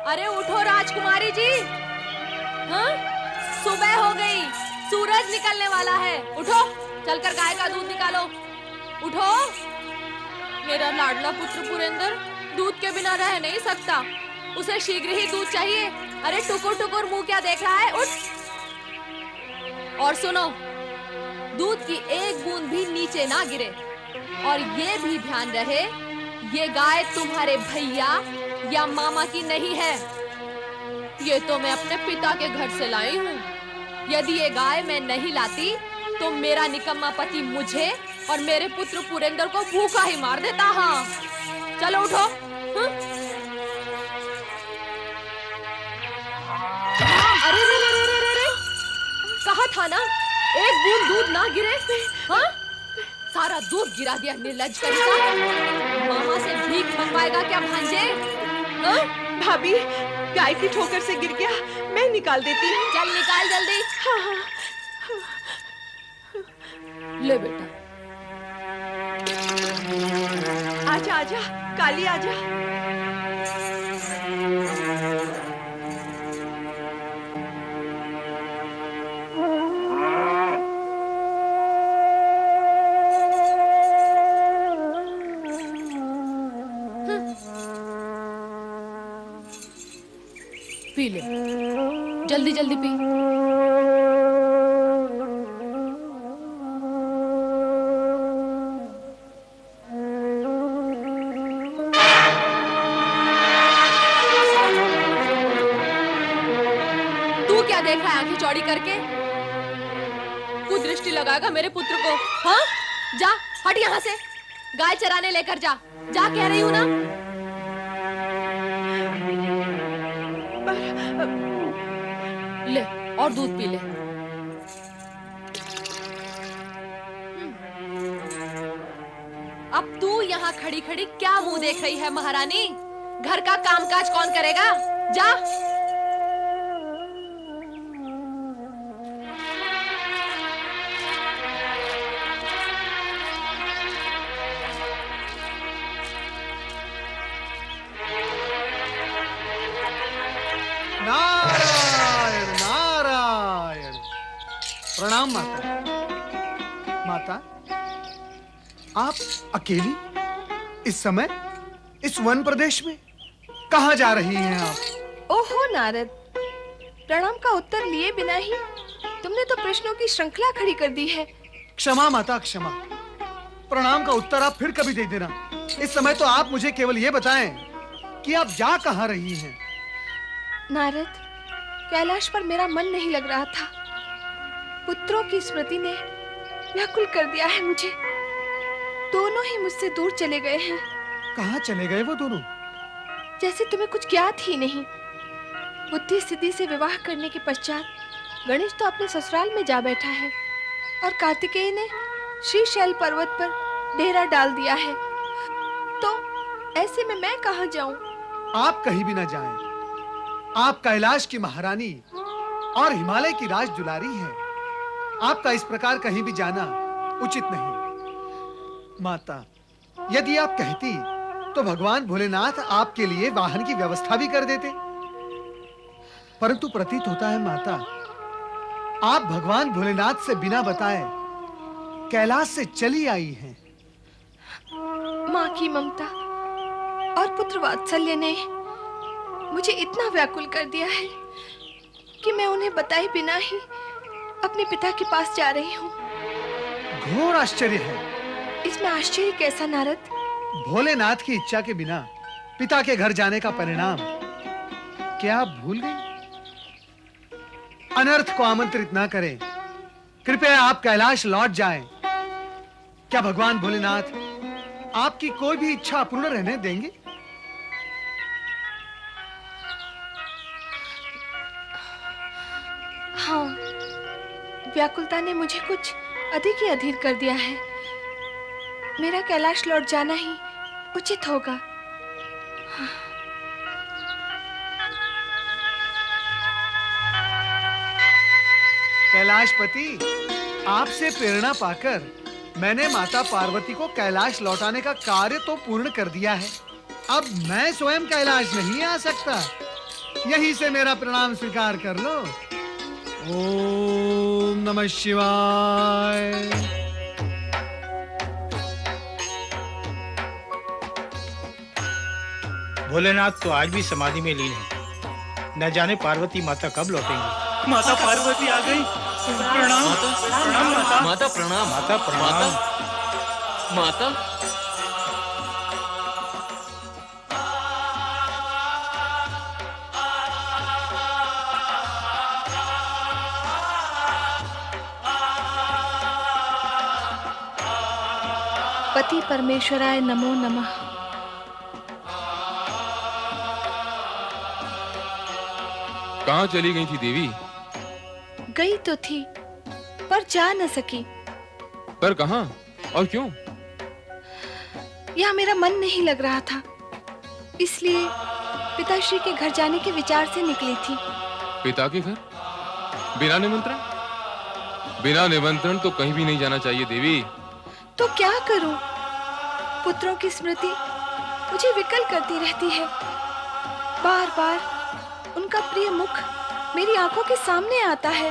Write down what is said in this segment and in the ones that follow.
अरे उठो राजकुमारी जी। हाँ? सुबह हो गई, सूरज निकलने वाला है। उठो, चलकर गाय का दूध निकालो। उठो। मेरा लाडला पुत्र पुरेंद्र दूध के बिना रह नहीं सकता। उसे शीघ्र ही दूध चाहिए। अरे टुकुर टुकुर मुंह क्या देख रहा है? उठ। और सुनो, दूध की एक बूंद भी नीचे ना गिरे। और ये भी ध्यान रहे, ये गाय तुम्हारे भैया या मामा की नहीं है। ये तो मैं अपने पिता के घर से लाई हूँ। यदि ये गाय मैं नहीं लाती तो मेरा निकम्मा पति मुझे और मेरे पुत्र पुरेंद्र को भूखा ही मार देता। हाँ, चलो उठो। अरे रे रे रे रे रे, कहा था ना एक बूंद दूध ना गिरे। हाँ, सारा दूध गिरा दिया निर्लज्ज करिका। मामा से भीख मंगवाएगा क्या भांजे? हाँ? भाभी, गाय की ठोकर से गिर गया, मैं निकाल देती हूँ। चल निकाल जल्दी। हाँ, हाँ। ले बेटा। आजा आजा, काली आजा। पी ले, जल्दी जल्दी पी। तू क्या देख रहा है आंखें चौड़ी करके? कुदृष्टि लगाएगा मेरे पुत्र को। हाँ, जा हट यहाँ से। गाय चराने लेकर जा। जा कह रही हूँ ना। ले और दूध पी ले। अब तू यहाँ खड़ी खड़ी क्या मुंह देख रही है महारानी? घर का कामकाज कौन करेगा? जा। नारायण नारायण। प्रणाम माता। माता, आप अकेली इस समय इस वन प्रदेश में कहाँ जा रही हैं आप? ओहो नारद, प्रणाम का उत्तर लिए बिना ही तुमने तो प्रश्नों की श्रृंखला खड़ी कर दी है। क्षमा माता, क्षमा। प्रणाम का उत्तर आप फिर कभी दे देना। इस समय तो आप मुझे केवल ये बताएं कि आप जा कहाँ रही हैं। नारद, कैलाश पर मेरा मन नहीं लग रहा था। पुत्रों की स्मृति ने व्याकुल कर दिया है मुझे। दोनों ही मुझसे दूर चले गए हैं। कहाँ चले गए वो दोनों? जैसे तुम्हें कुछ ज्ञात ही नहीं। बुद्धि सिद्धि से विवाह करने के पश्चात गणेश तो अपने ससुराल में जा बैठा है और कार्तिकेय ने श्रीशैल पर्वत पर डेरा डाल दिया है। तो ऐसे में मैं कहाँ जाऊं? आप कहीं भी ना जाएं। आप कैलाश की महारानी और हिमालय की राज दुलारी हैं। आपका इस प्रकार कहीं भी जाना उचित नहीं। माता, यदि आप कहती तो भगवान भोलेनाथ आपके लिए वाहन की व्यवस्था भी कर देते। परंतु प्रतीत होता है माता, आप भगवान भोलेनाथ से बिना बताए कैलाश से चली आई हैं। माँ की ममता और पुत्र वात्सल्य ने मुझे इतना व्याकुल कर दिया है कि मैं उन्हें बताए बिना ही अपने पिता के पास जा रही हूँ। घोर आश्चर्य है। इसमें आश्चर्य कैसा नारद? भोलेनाथ की इच्छा के बिना पिता के घर जाने का परिणाम क्या आप भूल गई? अनर्थ को आमंत्रित ना करें। कृपया आप कैलाश लौट जाएं। क्या भगवान भोलेनाथ आपकी कोई भी इच्छा अपूर्ण रहने देंगे? हाँ, व्याकुलता ने मुझे कुछ अधिक ही अधीर कर दिया है। मेरा कैलाश लौट जाना ही उचित होगा। कैलाशपति, आपसे प्रेरणा पाकर मैंने माता पार्वती को कैलाश लौटाने का कार्य तो पूर्ण कर दिया है। अब मैं स्वयं कैलाश नहीं आ सकता। यहीं से मेरा प्रणाम स्वीकार कर लो। ओम नमः शिवाय। भोलेनाथ तो आज भी समाधि में लीन है। न जाने पार्वती माता कब लौटेंगी। माता पार्वती आ गई। प्रणाम माता। माता प्रणाम। माता प्रणाम। माता पति परमेश्वराय नमो नमः। कहाँ चली गई थी देवी? गई तो थी पर जा न सकी। पर कहाँ और क्यों? यहाँ मेरा मन नहीं लग रहा था, इसलिए पिताश्री के घर जाने के विचार से निकली थी। पिता के घर? बिना निमंत्रण? बिना निमंत्रण तो कहीं भी नहीं जाना चाहिए देवी। तो क्या करूं? पुत्रों की स्मृति मुझे विकल करती रहती है। बार बार उनका प्रिय मुख मेरी आंखों के सामने आता है,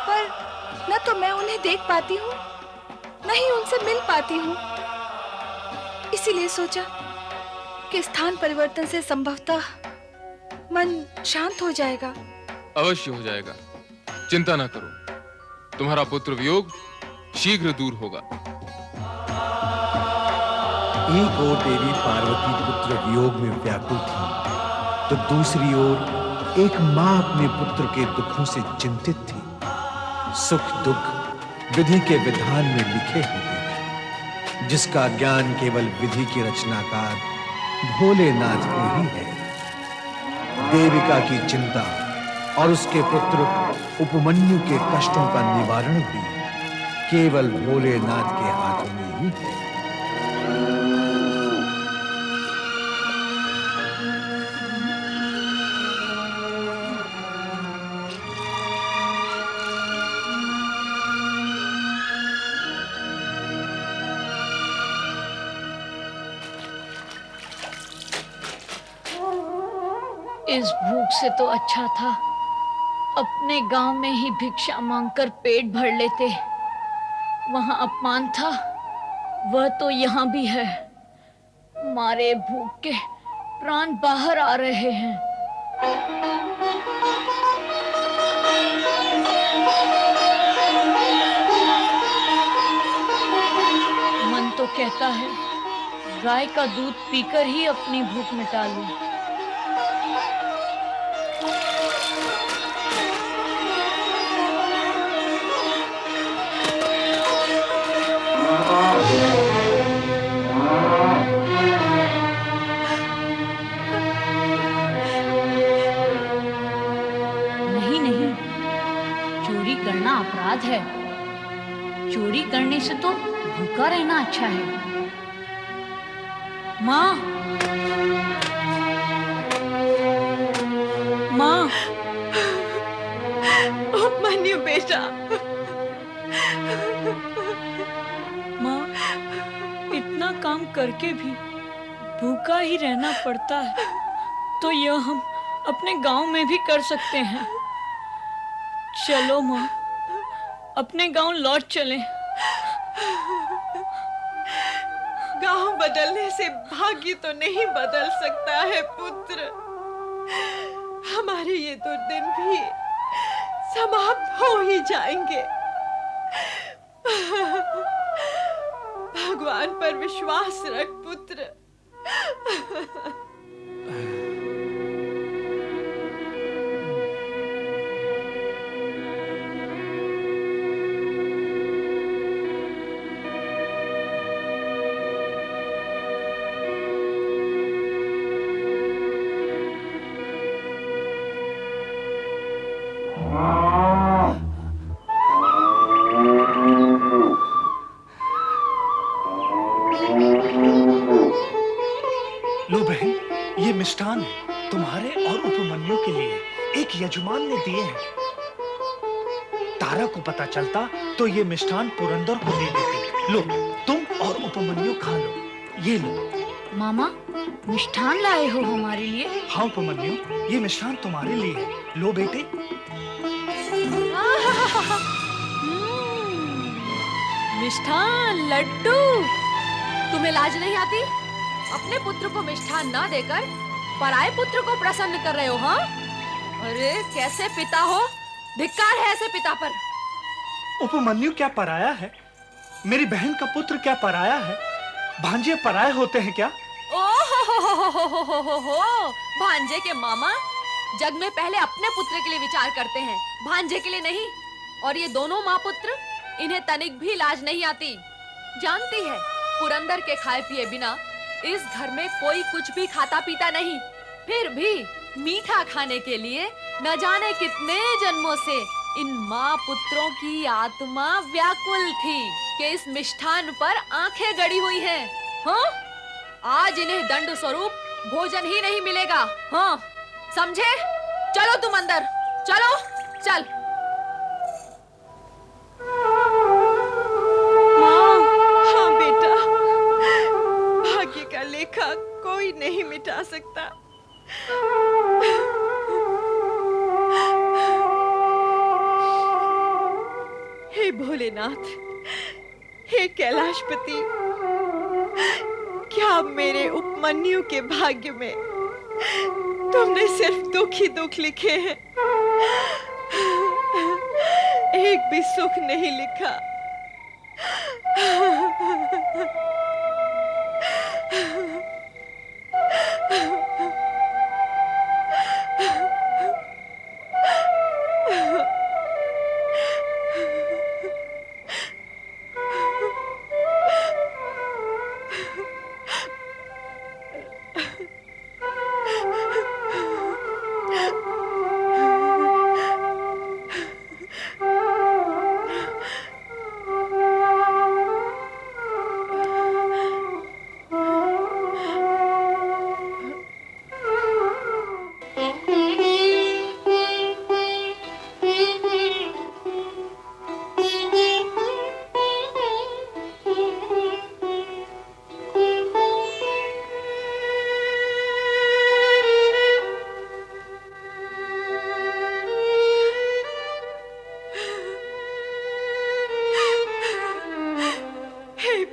पर न तो मैं उन्हें देख पाती हूँ, न ही उनसे मिल पाती हूँ। इसीलिए सोचा कि स्थान परिवर्तन से संभवतः मन शांत हो जाएगा। अवश्य हो जाएगा, चिंता ना करो। तुम्हारा पुत्र वियोग शीघ्र दूर होगा। एक ओर देवी पार्वती पुत्र वियोग में व्याकुल थी, तो दूसरी ओर एक मां अपने पुत्र के दुखों से चिंतित थी। सुख दुख विधि के विधान में लिखे हुए, जिसका ज्ञान केवल विधि की रचनाकार भोलेनाथ को ही है। देविका की चिंता और उसके पुत्र उपमन्यु के कष्टों का निवारण भी केवल भोलेनाथ के हाथों में ही है। इस भूख से तो अच्छा था अपने गांव में ही भिक्षा मांगकर पेट भर लेते। वहां अपमान था, वह तो यहाँ भी है। मारे भूख के प्राण बाहर आ रहे हैं। मन तो कहता है गाय का दूध पीकर ही अपनी भूख मिटा लूं। नहीं नहीं, चोरी करना अपराध है। चोरी करने से तो भूखा रहना अच्छा है। माँ, माँ, उपमन्यु बेटा। माँ, इतना काम करके भी भूखा ही रहना पड़ता है, तो यह हम अपने गांव में भी कर सकते हैं। चलो माँ, अपने गांव लौट चलें। गांव बदलने से भाग्य तो नहीं बदल सकता है पुत्र। हमारे ये दुर्दिन भी समाप्त हो ही जाएंगे। भगवान पर विश्वास रख पुत्र। लो बहन, ये मिष्ठान है तुम्हारे और उपमन्यु के लिए। एक यजमान ने दिए हैं। तारा को पता चलता तो ये मिष्ठान पुरंदर को दे देती। लो, तुम और उपमन्यु खा लो। ये लो। मामा, मिष्ठान लाए हो हमारे लिए? हाँ उपमन्यु, ये मिष्ठान तुम्हारे लिए है। लो बेटे। मिष्ठान, लड्डू। तुम्हें लाज नहीं आती? अपने पुत्र को मिष्ठान ना देकर पराये पुत्र को प्रसन्न कर रहे हो, हाँ? अरे कैसे पिता हो? धिक्कार है ऐसे पिता पर। उपमन्यु क्या पराया है? मेरी बहन का पुत्र क्या पराया है? भांजे पराये होते हैं क्या? ओहो, भांजे के मामा जग में पहले अपने पुत्र के लिए विचार करते हैं, भांजे के लिए नहीं। और ये दोनों माँ पुत्र, इन्हें तनिक भी लाज नहीं आती। जानती है, पुरंदर के खाए पिए बिना इस घर में कोई कुछ भी खाता पीता नहीं। फिर भी मीठा खाने के लिए न जाने कितने जन्मों से इन माँ पुत्रों की आत्मा व्याकुल थी कि इस मिष्ठान पर आंखें गड़ी हुई हैं। हाँ, आज इन्हें दंड स्वरूप भोजन ही नहीं मिलेगा। हाँ, समझे? चलो तुम अंदर, चलो, चल। माँ, हाँ बेटा, भाग्य का लेखा कोई नहीं मिटा सकता। हे भोलेनाथ, हे कैलाशपति, क्या मेरे उपमन्यु के भाग्य में तुमने सिर्फ दुख ही दुख लिखे हैं, एक भी सुख नहीं लिखा।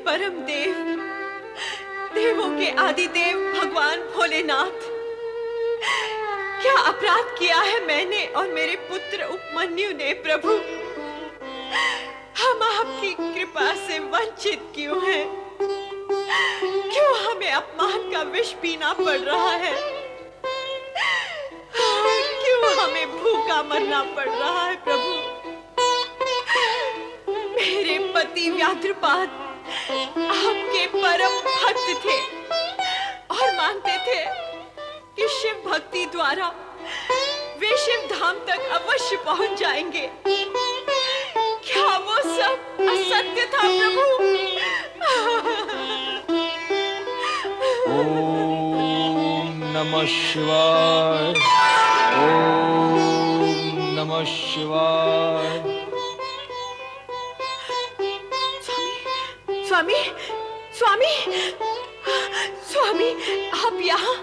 परम देव, देवों के आदिदेव भगवान भोलेनाथ, क्या अपराध किया है मैंने और मेरे पुत्र उपमन्यु ने प्रभु? हम आपकी कृपा से वंचित क्यों हैं? क्यों हमें अपमान का विष पीना पड़ रहा है? क्यों हमें भूखा मरना पड़ रहा है प्रभु? मेरे पति व्याघ्रपाद आपके परम भक्त थे और मानते थे कि शिव भक्ति द्वारा वे शिव धाम तक अवश्य पहुंच जाएंगे। क्या वो सब असत्य था प्रभु? ओम नमः शिवाय, ओम नमः शिवाय। स्वामी, स्वामी, स्वामी, आप यहाँ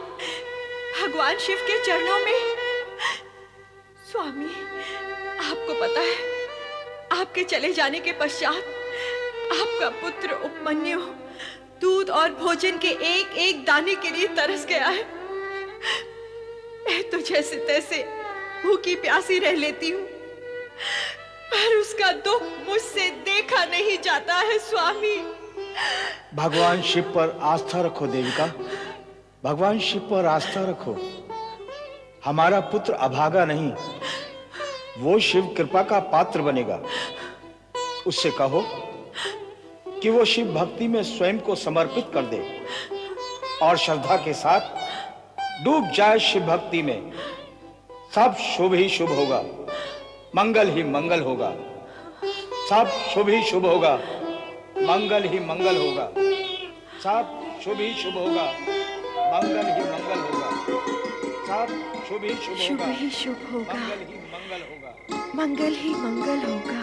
भगवान शिव के चरणों में। स्वामी, आपको पता है, आपके चले जाने के पश्चात आपका पुत्र उपमन्यु दूध और भोजन के एक एक दाने के लिए तरस गया है। मैं तो जैसे तैसे भूखी प्यासी रह लेती हूँ, पर उसका दुख मुझसे देखा नहीं जाता है स्वामी। भगवान शिव पर आस्था रखो देविका, भगवान शिव पर आस्था रखो। हमारा पुत्र अभागा नहीं, वो शिव कृपा का पात्र बनेगा। उससे कहो कि वो शिव भक्ति में स्वयं को समर्पित कर दे और श्रद्धा के साथ डूब जाए शिव भक्ति में। सब शुभ ही शुभ होगा, मंगल ही मंगल होगा। सब शुभ ही शुभ होगा, मंगल ही मंगल होगा। सब शुभ ही शुभ होगा, मंगल ही मंगल होगा। सब शुभ ही शुभ होगा, शुभ ही शुभ होगा, मंगल ही मंगल होगा। मंगल ही मंगल होगा।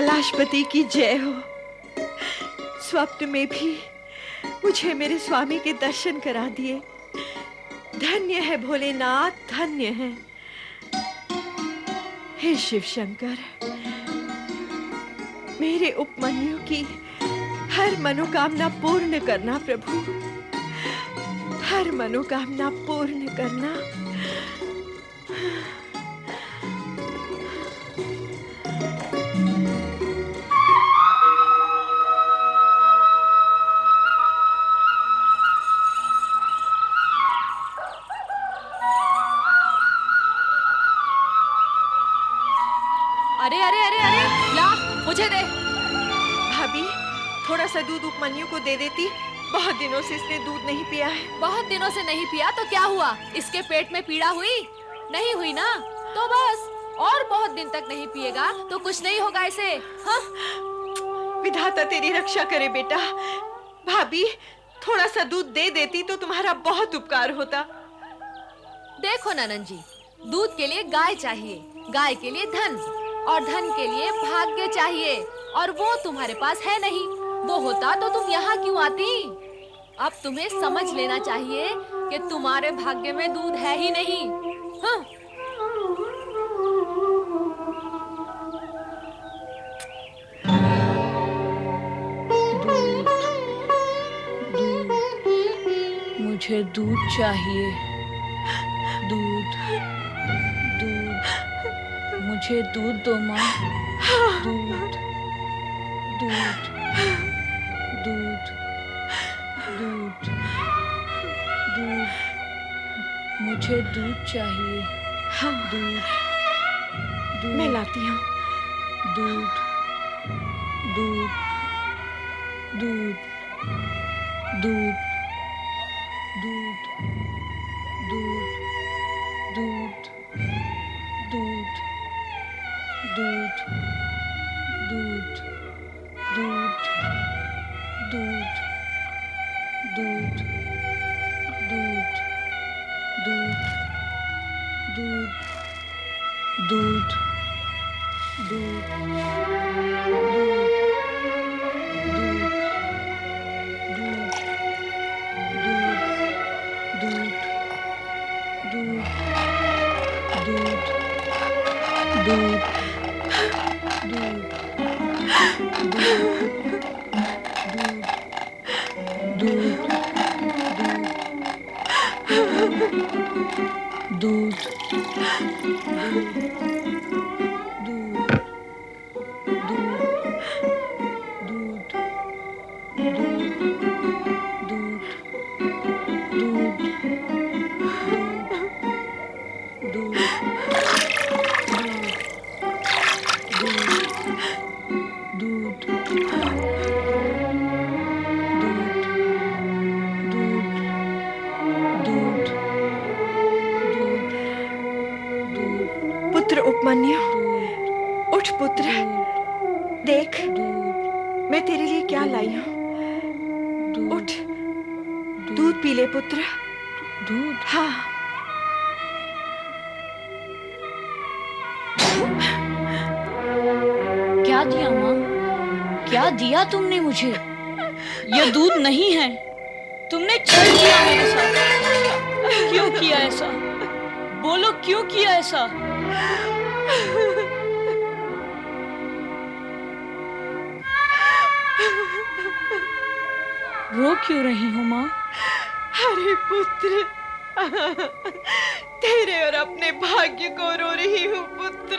कैलाशपति की जय हो। स्वप्न में भी मुझे मेरे स्वामी के दर्शन करा दिए। धन्य है भोलेनाथ, धन्य है। हे शिव शंकर, मेरे उपमन्यु की हर मनोकामना पूर्ण करना प्रभु, हर मनोकामना पूर्ण करना। अरे अरे अरे अरे, ला मुझे दे। भाभी, थोड़ा सा दूध उपमन्यु को दे देती। बहुत दिनों से इसने दूध नहीं पिया है। बहुत दिनों से नहीं पिया तो क्या हुआ? इसके पेट में पीड़ा हुई? नहीं हुई ना? तो बस, और बहुत दिन तक नहीं पिएगा तो कुछ नहीं होगा इसे। हाँ? विधाता तेरी रक्षा करे बेटा। भाभी, थोड़ा सा दूध दे देती तो तुम्हारा बहुत उपकार होता। देखो ननन जी, दूध के लिए गाय चाहिए, गाय के लिए धन, और धन के लिए भाग्य चाहिए, और वो तुम्हारे पास है नहीं। वो होता तो तुम यहाँ क्यों आती? अब तुम्हें समझ लेना चाहिए कि तुम्हारे भाग्य में दूध है ही नहीं। हाँ? मुझे दूध चाहिए। दूध, दूध, मुझे दूध दो माँ। दूध, दूध, दूध, दूध, दूध, मुझे दूध चाहिए। दूध, दूध, मैं लाती हूँ। दूध, दूध, दूध, दूध, दूध, दूध, दूध, दूध, दूध, दूध, दूध, दूध, दूध, दूध, दूध, दूध, पुत्र उपमन्यु, उठ पुत्र। देख, मैं तेरे लिए क्या लाई हूँ। उठ, दूध पी ले पुत्र। दूध? हाँ। क्या दिया माँ? क्या दिया तुमने मुझे? यह दूध नहीं है। तुमने क्या किया मेरे साथ? क्यों किया ऐसा? बोलो, क्यों किया ऐसा? रो क्यों रही हो माँ? अरे पुत्र, तेरे और अपने भाग्य को रो रही हूँ पुत्र।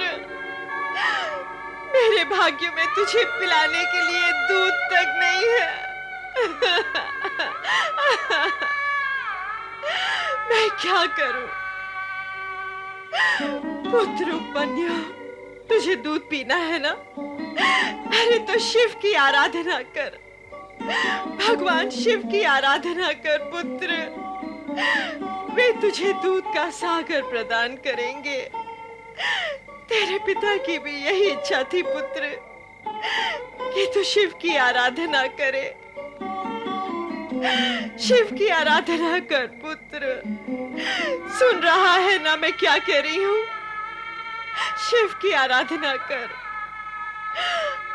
मेरे भाग्य में तुझे पिलाने के लिए दूध तक नहीं है। मैं क्या करूं? पुत्र उपमन्यु, तुझे दूध पीना है ना? अरे तो शिव की आराधना कर, भगवान शिव की आराधना कर पुत्र। वे तुझे दूध का सागर प्रदान करेंगे। तेरे पिता की भी यही इच्छा थी पुत्र कि तू शिव की आराधना करे। शिव की आराधना कर पुत्र। सुन रहा है ना मैं क्या कह रही हूँ? शिव की आराधना कर।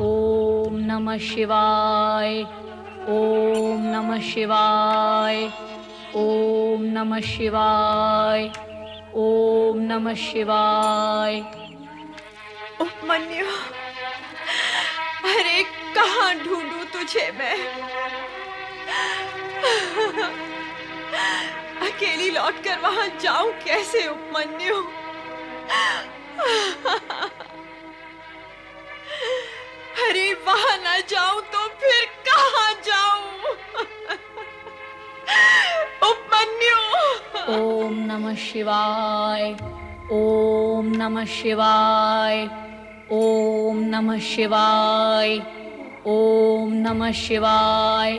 ओम नमः शिवाय, ओम नमः शिवाय, ओम नमः शिवाय, ओम नमः शिवाय। उपमन्यु, अरे कहाँ ढूंढूं तुझे मैं? अकेली लौटकर वहां जाऊं कैसे उपमन्यु? अरे वहां ना जाऊं तो फिर कहाँ जाऊं? उपमन्यु। ओम नमः शिवाय, ओम नमः शिवाय, ओम नमः शिवाय, ओम नमः शिवाय,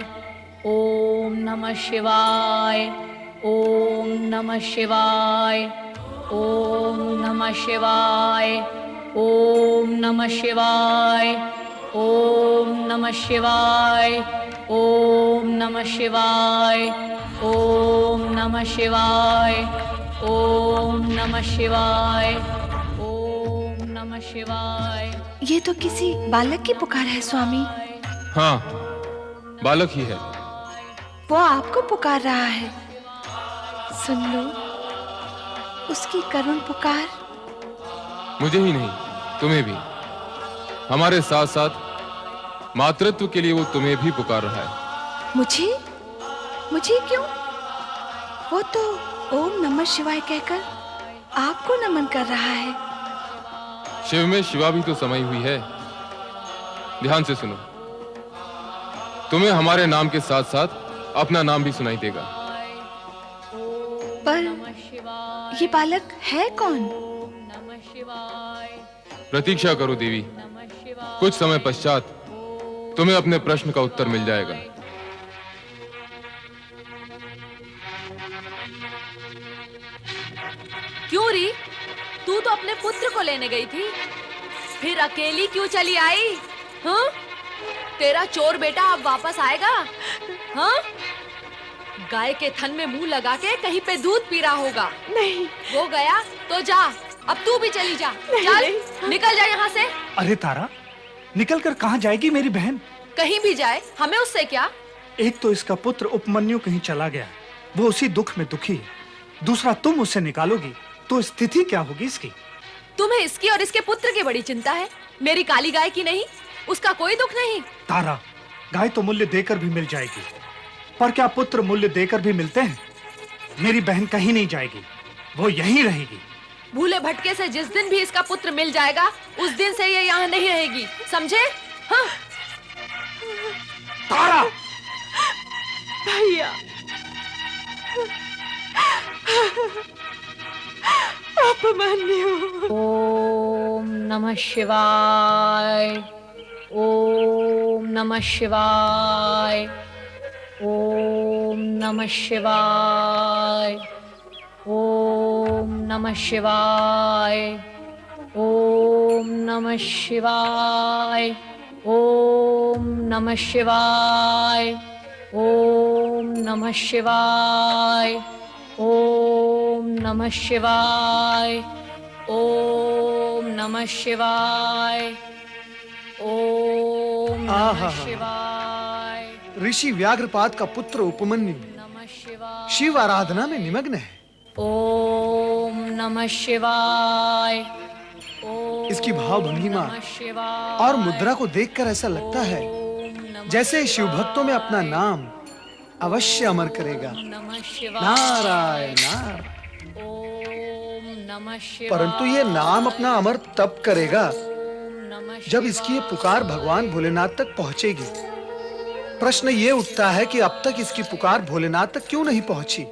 ओम नमः शिवाय, ओम नमः शिवाय, ओम नमः शिवाय, ओम नमः शिवाय, ओम नमः शिवाय, ओम नमः शिवाय, ओम नमः शिवाय, ओम नमः शिवाय, ओम नमः शिवाय। ये तो किसी बालक की पुकार है स्वामी। हाँ, बालक ही है। वो आपको पुकार रहा है। सुन लो उसकी करुण पुकार। मुझे ही नहीं, तुम्हें भी। हमारे साथ साथ मातृत्व के लिए वो तुम्हें भी पुकार रहा है। मुझे? मुझे क्यों? वो तो ओम नमः शिवाय कहकर आपको नमन कर रहा है। शिव में शिवा भी तो समाई हुई है। ध्यान से सुनो, तुम्हें हमारे नाम के साथ साथ अपना नाम भी सुनाई देगा। पर ये बालक है कौन? प्रतीक्षा करो देवी, कुछ समय पश्चात तुम्हें अपने प्रश्न का उत्तर मिल जाएगा। क्यों री? तू तो अपने पुत्र को लेने गई थी, फिर अकेली क्यों चली आई? हाँ? तेरा चोर बेटा अब वापस आएगा? हाँ? गाय के थन में मुंह लगा के कहीं पे दूध पी रहा होगा। नहीं। वो गया तो जा, अब तू भी चली जा। चल, निकल जा यहाँ से। अरे तारा, निकल कर कहाँ जाएगी मेरी बहन? कहीं भी जाए, हमें उससे क्या? एक तो इसका पुत्र उपमन्यु कहीं चला गया, वो उसी दुख में दुखी है। दूसरा तुम उसे निकालोगी तो स्थिति क्या होगी इसकी? तुम्हें इसकी और इसके पुत्र की बड़ी चिंता है, मेरी काली गाय की नहीं। उसका कोई दुख नहीं। तारा, गाय तो मूल्य देकर भी मिल जाएगी, पर क्या पुत्र मूल्य देकर भी मिलते हैं? मेरी बहन कहीं नहीं जाएगी, वो यहीं रहेगी। भूले भटके से जिस दिन भी इसका पुत्र मिल जाएगा, उस दिन से ये यहाँ नहीं रहेगी, समझे? हाँ? तारा! भैया, उपमन्यु। ओम नमः शिवाय, ओम नमः शिवाय, ओम नमः शिवाय, ओम नमः शिवाय, ओम नमः शिवाय, ओम नमः शिवाय, ओम नमः शिवाय, ओम नमः शिवाय, ओम नमः शिवाय, ओम नमः शिवाय। ऋषि व्याघ्रपाद का पुत्र उपमन्यु शिव आराधना में निमग्न है। ओम नमः शिवाय। इसकी भाव भंगिमा और मुद्रा को देखकर ऐसा लगता है जैसे शिव भक्तों में अपना नाम अवश्य अमर करेगा। नारायण नारायण। परंतु ये नाम अपना अमर तब करेगा जब इसकी ये पुकार भगवान भोलेनाथ तक पहुंचेगी। प्रश्न ये उठता है कि अब तक इसकी पुकार भोलेनाथ तक क्यों नहीं पहुंची?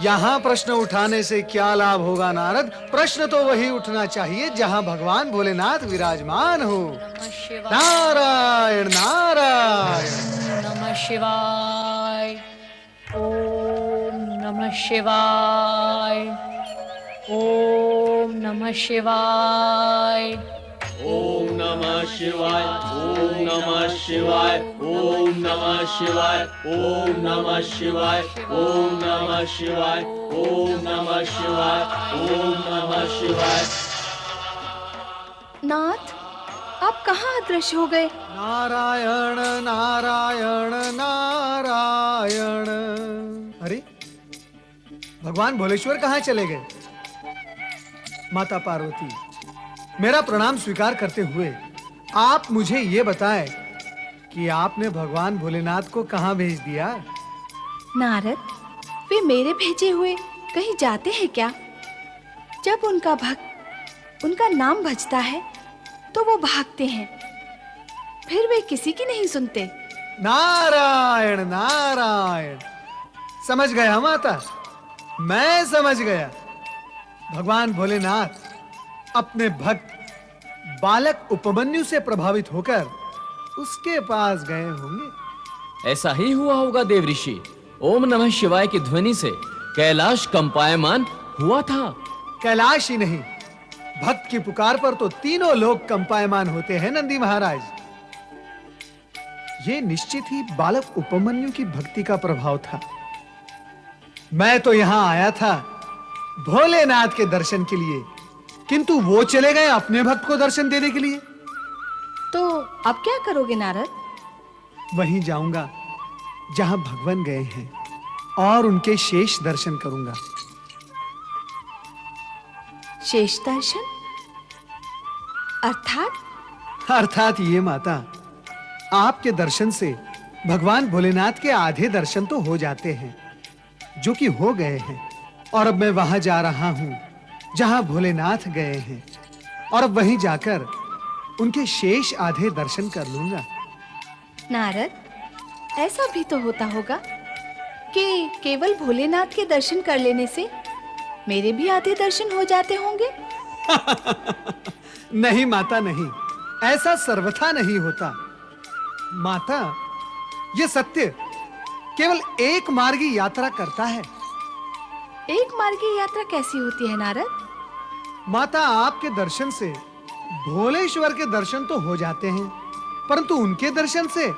यहाँ प्रश्न उठाने से क्या लाभ होगा नारद? प्रश्न तो वही उठना चाहिए जहाँ भगवान भोलेनाथ विराजमान हो। नारायण नारायण। नमः शिवाय। ओम नमः शिवाय। ओम नमः शिवाय। ओम नमः शिवाय। ओम नमः शिवाय। ओम नमः शिवाय। ओम नमः शिवाय। ओम नमः शिवाय। ओम नमः शिवाय। ओम नमः शिवाय। नाथ, कहाँ अदृश्य हो गए? नारायण नारायण नारायण। अरे भगवान भोलेश्वर कहाँ चले गए? माता पार्वती, मेरा प्रणाम स्वीकार करते हुए आप मुझे ये बताएं कि आपने भगवान भोलेनाथ को कहाँ भेज दिया? नारद, वे मेरे भेजे हुए कहीं जाते हैं क्या? जब उनका भक्त उनका नाम भजता है तो वो भागते हैं, फिर वे किसी की नहीं सुनते। नारायण नारायण, समझ गया माता, मैं समझ गया। भगवान भोलेनाथ अपने भक्त बालक उपमन्यु से प्रभावित होकर उसके पास गए होंगे। ऐसा ही हुआ होगा देव ऋषि। ओम नमः शिवाय की ध्वनि से कैलाश कंपायमान हुआ था। कैलाश ही नहीं, भक्त की पुकार पर तो तीनों लोग कंपायमान होते हैं नंदी महाराज। ये निश्चित ही बालक उपमन्यु की भक्ति का प्रभाव था। मैं तो यहां आया था भोलेनाथ के दर्शन के लिए, किंतु वो चले गए अपने भक्त को दर्शन देने के लिए। तो अब क्या करोगे नारद? वहीं जाऊंगा जहां भगवान गए हैं और उनके शेष दर्शन करूंगा। शेष दर्शन अर्थात ये माता, आपके दर्शन से भगवान भोलेनाथ के आधे दर्शन तो हो जाते हैं, जो कि हो गए हैं, और अब मैं वहां जा रहा हूं जहां भोलेनाथ गए हैं, और अब वहीं जाकर उनके शेष आधे दर्शन कर लूंगा। नारद, ऐसा भी तो होता होगा कि केवल भोलेनाथ के दर्शन कर लेने से मेरे भी आधे दर्शन हो जाते होंगे। नहीं माता, नहीं, ऐसा सर्वथा नहीं होता। माता, ये सत्य केवल एक मार्गी यात्रा करता है। एक मार्गी यात्रा कैसी होती है नारद? माता, आपके दर्शन से भोलेश्वर के दर्शन तो हो जाते हैं, परंतु उनके दर्शन से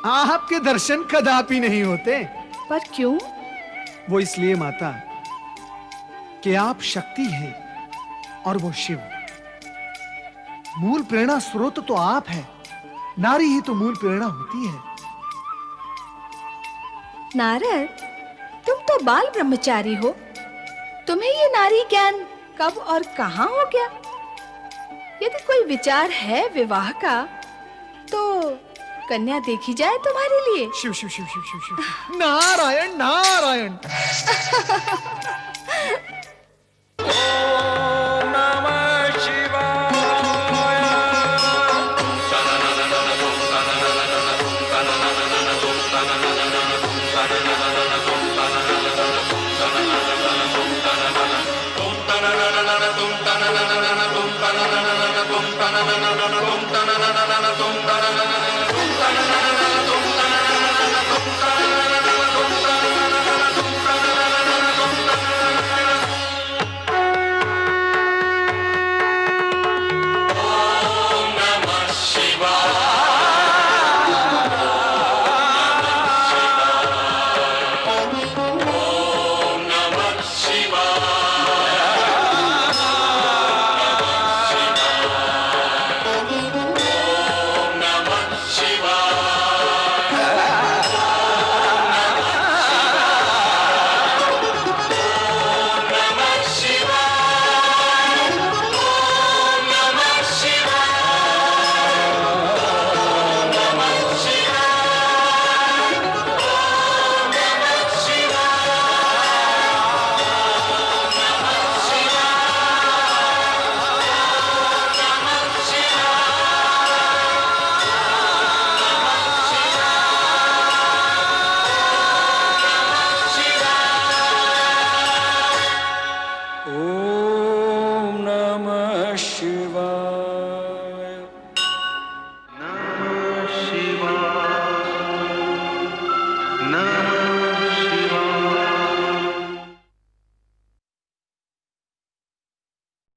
आपके दर्शन कदापि नहीं होते। पर क्यों? वो इसलिए माता कि आप शक्ति हैं और वो शिव। मूल प्रेरणा स्रोत तो आप है, नारी ही तो मूल प्रेरणा होती है। नारद, तुम तो बाल ब्रह्मचारी हो, तुम्हें ये नारी ज्ञान कब और कहां हो गया? यदि कोई विचार है विवाह का तो कन्या देखी जाए तुम्हारे लिए। शिव शिव शिव शिव शिव शिव, नारायण नारायण।